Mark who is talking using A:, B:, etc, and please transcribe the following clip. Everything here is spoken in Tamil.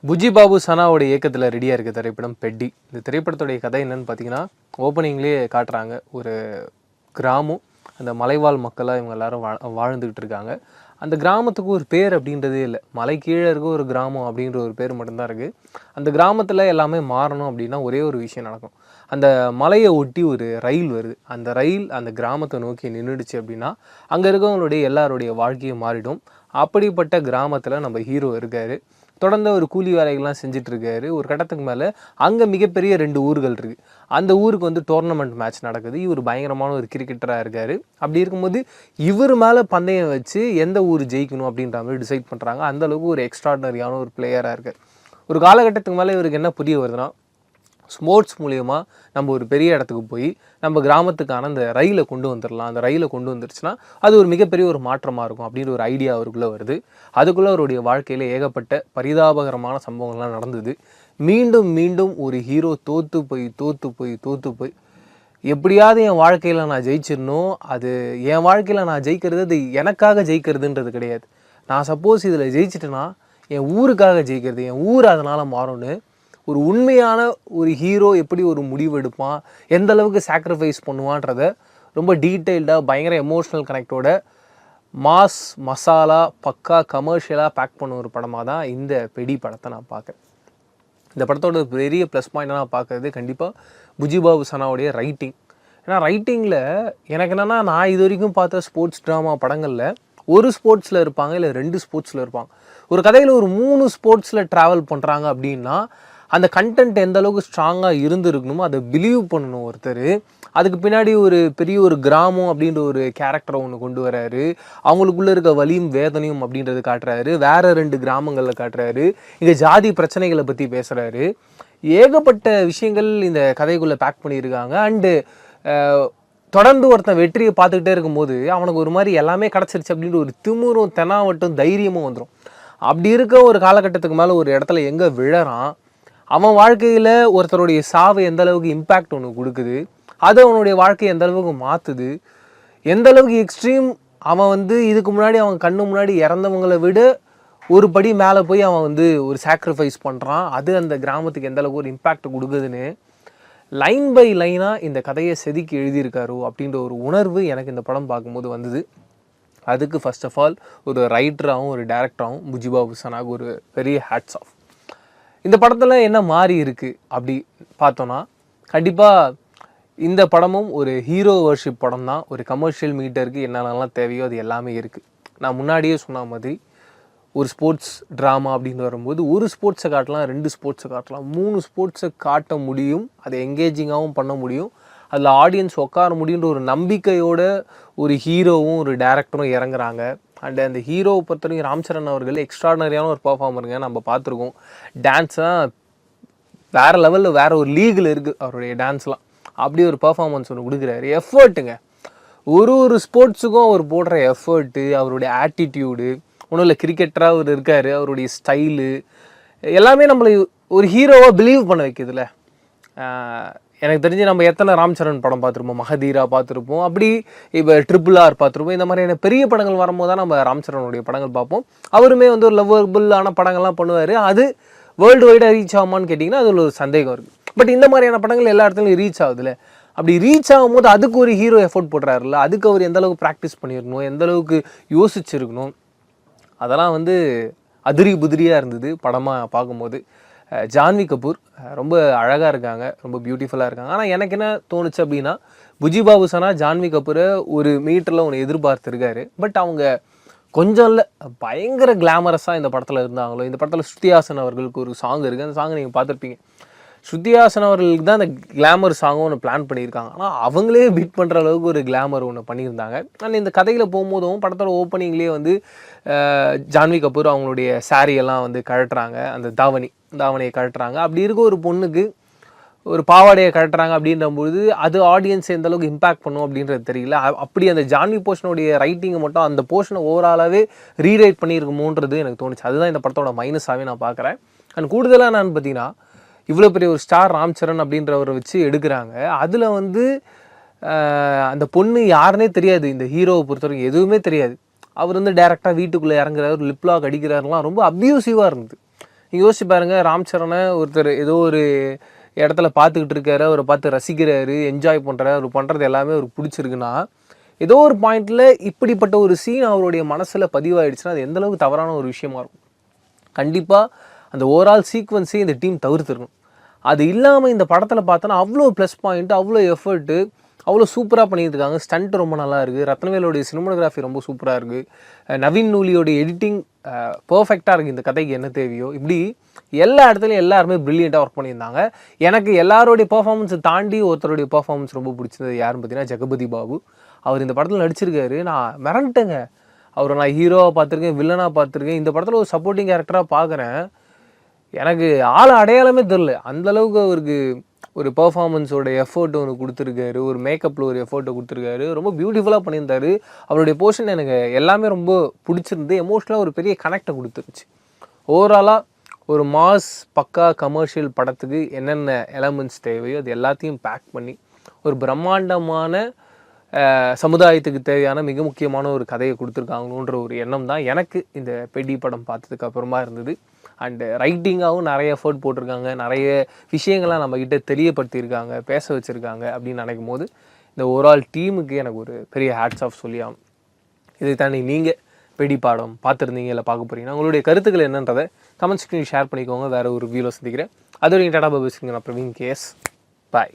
A: புஜி பாபு சனாவோட இயக்கத்தில் ரெடியாக இருக்க திரைப்படம் பெட்டி. இந்த திரைப்படத்துடைய கதை என்னன்னு பார்த்தீங்கன்னா, ஓப்பனிங்லேயே காட்டுறாங்க. ஒரு கிராமம், அந்த மலைவாழ் மக்களாக இவங்க எல்லாரும் வாழ்ந்துக்கிட்டு இருக்காங்க. அந்த கிராமத்துக்கு ஒரு பேர் அப்படின்றதே இல்லை. மலை கீழே இருக்க ஒரு கிராமம் அப்படின்ற ஒரு பேர் மட்டும்தான் இருக்குது. அந்த கிராமத்தில் எல்லாமே மாறணும் அப்படின்னா ஒரே ஒரு விஷயம் நடக்கும். அந்த மலையை ஒட்டி ஒரு ரயில் வருது. அந்த ரயில் அந்த கிராமத்தை நோக்கி நின்றுடுச்சு அப்படின்னா அங்கே இருக்கவங்களுடைய எல்லாருடைய வாழ்க்கையும் மாறிடும். அப்படிப்பட்ட கிராமத்தில் நம்ம ஹீரோ இருக்கார். தொடர்ந்து ஒரு கூலி வேலைகள்லாம் செஞ்சிட்ருக்காரு. ஒரு கட்டத்துக்கு மேலே அங்கே மிகப்பெரிய 2 ஊர்கள் இருக்குது. அந்த ஊருக்கு வந்து டோர்னமெண்ட் மேட்ச் நடக்குது. இவர் பயங்கரமான ஒரு கிரிக்கெட்டராக இருக்கார். அப்படி இருக்கும்போது இவர் மேலே பந்தயம் வச்சு எந்த ஊர் ஜெயிக்கணும் அப்படின்ற மாதிரி டிசைட் பண்ணுறாங்க. அந்தளவுக்கு ஒரு எக்ஸ்ட்ராடனரியான ஒரு பிளேயராக இருக்கார். ஒரு காலகட்டத்துக்கு மேலே இவருக்கு என்ன புரிய வருதுன்னா, ஸ்போர்ட்ஸ் மூலிமா நம்ம ஒரு பெரிய இடத்துக்கு போய் நம்ம கிராமத்துக்கான அந்த ரயிலை கொண்டு வந்துடலாம். அந்த ரயிலை கொண்டு வந்துருச்சுன்னா அது ஒரு மிகப்பெரிய ஒரு மாற்றமாக இருக்கும் அப்படின்ற ஒரு ஐடியா அவருக்குள்ளே வருது. அதுக்குள்ளே அவருடைய வாழ்க்கையில் ஏகப்பட்ட பரிதாபகரமான சம்பவங்கள்லாம் நடந்தது. மீண்டும் மீண்டும் ஒரு ஹீரோ தோற்று போய் எப்படியாவது என் வாழ்க்கையில் நான் ஜெயிச்சிடணும். அது என் வாழ்க்கையில் நான் ஜெயிக்கிறது அது எனக்காக ஜெயிக்கிறதுன்றது கிடையாது. நான் சப்போஸ் இதில் ஜெயிச்சிட்டேன்னா என் ஊருக்காக ஜெயிக்கிறது, என் ஊர் அதனால் மாறும்னு ஒரு உண்மையான ஒரு ஹீரோ எப்படி ஒரு முடிவு எடுப்பான், எந்த அளவுக்கு சாக்ரிஃபைஸ் பண்ணுவான்றத ரொம்ப டீட்டெயில்டாக பயங்கர எமோஷ்னல் கனெக்டோட மாஸ் மசாலா பக்கா கமர்ஷியலாக பேக் பண்ண ஒரு படமாக தான் இந்த பெடி படத்தை நான் பார்க்குறேன். இந்த படத்தோட பெரிய ப்ளஸ் பாயிண்டாக நான் பார்க்குறது கண்டிப்பாக புஜி பாபு சனாவுடைய ரைட்டிங். ஏன்னா ரைட்டிங்கில் எனக்கு என்னென்னா, நான் இது வரைக்கும் பார்த்த ஸ்போர்ட்ஸ் ட்ராமா படங்களில் ஒரு ஸ்போர்ட்ஸில் இருப்பாங்க, இல்லை 2 ஸ்போர்ட்ஸில் இருப்பாங்க. ஒரு கதையில் ஒரு 3 ஸ்போர்ட்ஸில் ட்ராவல் பண்ணுறாங்க அப்படின்னா அந்த கண்டென்ட் எந்த அளவுக்கு ஸ்ட்ராங்காக இருந்துருக்கணுமோ அதை பிலீவ் பண்ணணும் ஒருத்தர். அதுக்கு பின்னாடி ஒரு பெரிய ஒரு கிராமம் அப்படின்ற ஒரு கேரக்டரை ஒன்று கொண்டு வராரு. அவங்களுக்குள்ளே இருக்க வலியும் வேதனையும் அப்படின்றது காட்டுறாரு. வேறு 2 கிராமங்களில் காட்டுறாரு. இங்கே ஜாதி பிரச்சனைகளை பற்றி பேசுகிறாரு. ஏகப்பட்ட விஷயங்கள் இந்த கதைக்குள்ளே பேக் பண்ணியிருக்காங்க. அண்டு தொடர்ந்து ஒருத்தன் வெற்றியை பார்த்துக்கிட்டே இருக்கும்போது அவனுக்கு ஒரு மாதிரி எல்லாமே கிடச்சிருச்சு அப்படின்ற ஒரு திமிரும் தெனாவட்டும் தைரியமும் வந்துடும். அப்படி இருக்க ஒரு காலகட்டத்துக்கு மேலே ஒரு இடத்துல எங்கே விழறான், அவன் வாழ்க்கையில் ஒருத்தருடைய சாவு எந்த அளவுக்கு இம்பேக்ட் ஒன்று கொடுக்குது, அது அவனுடைய வாழ்க்கையை எந்த அளவுக்கு மாற்றுது, எந்த அளவுக்கு எக்ஸ்ட்ரீம் அவன் வந்து இதுக்கு முன்னாடி அவன் கண்ணு முன்னாடி இறந்தவங்களை விட ஒரு படி மேலே போய் அவன் வந்து ஒரு சாக்ரிஃபைஸ் பண்ணுறான், அது அந்த கிராமத்துக்கு எந்த அளவுக்கு ஒரு இம்பேக்ட் கொடுக்குதுன்னு லைன் பை லைனாக இந்த கதையை செதுக்கி எழுதியிருக்காரோ அப்படின்ற ஒரு உணர்வு எனக்கு இந்த படம் பார்க்கும்போது வந்தது. அதுக்கு ஃபர்ஸ்ட் ஆஃப் ஆல் ஒரு ரைட்டராகவும் ஒரு டேரக்டராகவும் புஜி பாபு சனாக்கு ஒரு பெரிய ஹேட்ஸ் ஆஃப். இந்த படத்தில் என்ன மாறி இருக்குது அப்படி பார்த்தோன்னா, கண்டிப்பாக இந்த படமும் ஒரு ஹீரோ வர்ஷிப் படம் தான். ஒரு கமர்ஷியல் மீட்டருக்கு என்னென்னலாம் தேவையோ அது எல்லாமே இருக்குது. நான் முன்னாடியே சொன்ன மாதிரி ஒரு ஸ்போர்ட்ஸ் ட்ராமா அப்படின்னு வரும்போது ஒரு ஸ்போர்ட்ஸை காட்டலாம், 2 ஸ்போர்ட்ஸை காட்டலாம், 3 ஸ்போர்ட்ஸை காட்ட முடியும். அதை எங்கேஜிங்காகவும் பண்ண முடியும். அதில் ஆடியன்ஸ் உட்கார முடியுன்ற ஒரு நம்பிக்கையோட ஒரு ஹீரோவும் ஒரு டேரக்டரும் இறங்குறாங்க. அண்ட் அந்த ஹீரோவை பொறுத்தவரைக்கும் ராம் சரண் அவர்கள் எக்ஸ்ட்ராடனரியான ஒரு பர்ஃபார்மருங்க. நம்ம பார்த்துருக்கோம். டான்ஸ்லாம் வேறு லெவலில் வேறு ஒரு லீகில் இருக்குது அவருடைய டான்ஸ்லாம். அப்படி ஒரு பர்ஃபார்மன்ஸ் ஒன்று கொடுக்குறாரு. எஃபர்ட்டுங்க, ஒரு ஸ்போர்ட்ஸுக்கும் அவர் போடுற எஃபர்ட்டு, அவருடைய ஆட்டிடியூடு, ஒன்றும் இல்லை கிரிக்கெட்டராக அவர் இருக்கார், அவருடைய ஸ்டைலு எல்லாமே நம்மளை ஒரு ஹீரோவாக பிலீவ் பண்ண வைக்குதுல்ல. எனக்கு தெரிஞ்சு நம்ம எத்தனை ராம் சரண் படம் பார்த்துருப்போம், மகதீரா பார்த்துருப்போம், அப்படி இப்போ RRR பார்த்துருப்போம். இந்த மாதிரியான பெரிய படங்கள் வரும்போது தான் நம்ம ராம் சரணுடைய படங்கள் பார்ப்போம். அவருமே வந்து ஒரு லவ்வபிளான படங்கள்லாம் பண்ணுவார். அது வேர்ல்டு வைடாக ரீச் ஆகுமான்னு கேட்டிங்கன்னா அது ஒரு சந்தேகம் இருக்குது. பட் இந்த மாதிரியான படங்கள் எல்லா இடத்துலையும் ரீச் ஆகுதுல்ல. அப்படி ரீச் ஆகும்போது அதுக்கு ஒரு ஹீரோ எஃபோர்ட் போடுறாருல்ல, அதுக்கு அவர் எந்தளவுக்கு ப்ராக்டிஸ் பண்ணியிருக்கணும், எந்தளவுக்கு யோசிச்சிருக்கணும், அதெல்லாம் வந்து அதிரி புதிரியாக இருந்தது படமாக பார்க்கும்போது. ஜான்வி கபூர் ரொம்ப அழகாக இருக்காங்க, ரொம்ப பியூட்டிஃபுல்லாக இருக்காங்க. ஆனால் எனக்கு என்ன தோணுச்சு அப்படின்னா, புஜி பாபு சனா ஜான்வி கபூரை ஒரு மீட்டரில் ஒன்று எதிர்பார்த்துருக்காரு. பட் அவங்க கொஞ்சம் இல்லை பயங்கர கிளாமரஸாக இந்த படத்தில் இருந்தாங்களோ. இந்த படத்தில் ஸ்ருதி ஹாசன் அவர்களுக்கு ஒரு சாங் இருக்குது. அந்த சாங்கை நீங்கள் பார்த்துருப்பீங்க. ஸ்ருதி ஹாசன் அவர்களுக்கு தான் அந்த கிளாமர் சாங்கும் ஒன்று பிளான் பண்ணியிருக்காங்க. ஆனால் அவங்களே பீட் பண்ணுற அளவுக்கு ஒரு கிளாமர் ஒன்று பண்ணியிருந்தாங்க. ஆனால் இந்த கதையில் போகும்போதும் படத்தோட ஓப்பனிங்லேயே வந்து ஜான்வி கபூர் அவங்களுடைய சாரியெல்லாம் வந்து கழட்டுறாங்க, அந்த தாவணியை கழட்டுறாங்க. அப்படி இருக்க ஒரு பொண்ணுக்கு ஒரு பாவாடையை கழட்டுறாங்க அப்படின்றபோது அது ஆடியன்ஸ் எந்த அளவுக்கு இம்பேக்ட் பண்ணும் அப்படின்றது தெரியல. அப்படி அந்த ஜான்வி போர்ஷனுடைய ரைட்டிங்கை மட்டும் அந்த போர்ஷனை ஓவராலாகவே ரீரைட் பண்ணியிருக்குமோன்றது எனக்கு தோணுச்சு. அதுதான் இந்த படத்தோட மைனஸாகவே நான் பார்க்குறேன். அண்ட் கூடுதலாக நான் பார்த்தீங்கன்னா, இவ்வளோ பெரிய ஒரு ஸ்டார் ராம் சரண் அப்படின்றவரை வச்சு எடுக்கிறாங்க. அதில் வந்து அந்த பொண்ணு யாருன்னே தெரியாது. இந்த ஹீரோவை பொறுத்தவரைக்கும் எதுவுமே தெரியாது. அவர் வந்து டேரெக்டாக வீட்டுக்குள்ளே இறங்குறாரு, லிப்லாக் அடிக்கிறாருலாம் ரொம்ப அப்யூசிவாக இருந்தது. நீங்கள் யோசிச்சு பாருங்கள், ராம் சரணை ஒருத்தர் ஏதோ ஒரு இடத்துல பார்த்துக்கிட்டு இருக்காரு, அவரை பார்த்து ரசிக்கிறாரு, என்ஜாய் பண்ணுறாரு, அவர் பண்ணுறது எல்லாமே அவருக்கு பிடிச்சிருக்குன்னா ஏதோ ஒரு பாயிண்டில் இப்படிப்பட்ட ஒரு சீன் அவருடைய மனசில் பதிவாயிடுச்சுன்னா அது எந்தளவுக்கு தவறான ஒரு விஷயமா இருக்கும். கண்டிப்பாக அந்த ஓவரால் சீக்வன்ஸே இந்த டீம் தவிர்த்துருக்கணும். அது இல்லாமல் இந்த படத்தில் பார்த்தோன்னா அவ்வளோ ப்ளஸ் பாயிண்ட்டு, அவ்வளோ எஃபர்ட்டு, அவ்வளோ சூப்பராக பண்ணியிருக்காங்க. ஸ்டண்ட் ரொம்ப நல்லா இருக்குது, ரத்னவேலோடைய சினிமோகிராஃபி ரொம்ப சூப்பராக இருக்குது, நவீன் நூலியோடைய எடிட்டிங் பர்ஃபெக்டாக இருக்குது. இந்த கதைக்கு என்ன தேவையோ இப்படி எல்லா இடத்துலையும் எல்லாருமே ப்ரில்லியண்ட்டாக ஒர்க் பண்ணியிருந்தாங்க. எனக்கு எல்லாரோடைய பர்ஃபார்மன்ஸை தாண்டி ஒருத்தருடைய பர்ஃபார்மன்ஸ் ரொம்ப பிடிச்சது யாருன்னு பார்த்தீங்கன்னா ஜெகபதி பாபு. அவர் இந்த படத்தில் நடிச்சிருக்காரு. நான் மிரண்டேங்க. அவரை நான் ஹீரோவாக பார்த்துருக்கேன், வில்லனாக பார்த்துருக்கேன். இந்த படத்தில் ஒரு சப்போர்ட்டிங் கேரக்டராக பார்க்குறேன். எனக்கு ஆள் அடையாளமே தெரில. அந்தளவுக்கு அவருக்கு ஒரு பர்ஃபார்மன்ஸோட எஃபர்ட் ஒன்று கொடுத்துருக்காரு, ஒரு மேக்கப்பில் ஒரு எஃபர்ட்டை கொடுத்துருக்காரு, ரொம்ப பியூட்டிஃபுல்லாக பண்ணியிருந்தார். அவருடைய போர்ஷன் எனக்கு எல்லாமே ரொம்ப பிடிச்சிருந்து, எமோஷ்னலாக ஒரு பெரிய கனெக்டை கொடுத்துருச்சு. ஓவராலாக ஒரு மாஸ் பக்கா கமர்ஷியல் படத்துக்கு என்னென்ன எலமெண்ட்ஸ் தேவையோ அது எல்லாத்தையும் பேக் பண்ணி ஒரு பிரம்மாண்டமான சமுதாயத்துக்கு தேவையான மிக முக்கியமான ஒரு கதையை கொடுத்துருக்காங்கன்ற ஒரு எண்ணம் தான் எனக்கு இந்த பெட்டி படம் பார்த்ததுக்கு அப்புறமா இருந்தது. அண்டு ரைட்டிங்காகவும் நிறைய எஃபர்ட் போட்டிருக்காங்க, நிறைய விஷயங்கள்லாம் நம்மக்கிட்ட தெரியப்படுத்தியிருக்காங்க, பேச வச்சுருக்காங்க அப்படின்னு நினைக்கும் போது இந்த ஓவரால் டீமுக்கு எனக்கு ஒரு பெரிய ஹேட்ஸ் ஆஃப் சொல்லி ஆகணும். இதை தாண்டி நீங்கள் பெடி படம் பார்த்துருந்தீங்க இல்லை பார்க்க போகிறீங்கன்னா உங்களுடைய கருத்துக்கள் என்னன்றதை கமெண்ட் செக்ஷனில் ஷேர் பண்ணிக்கோங்க. வேறு ஒரு வீடியோ சந்திக்கிறேன். அதோட டாடா பாய். நான் பிரவீன் கேஎஸ். பாய்.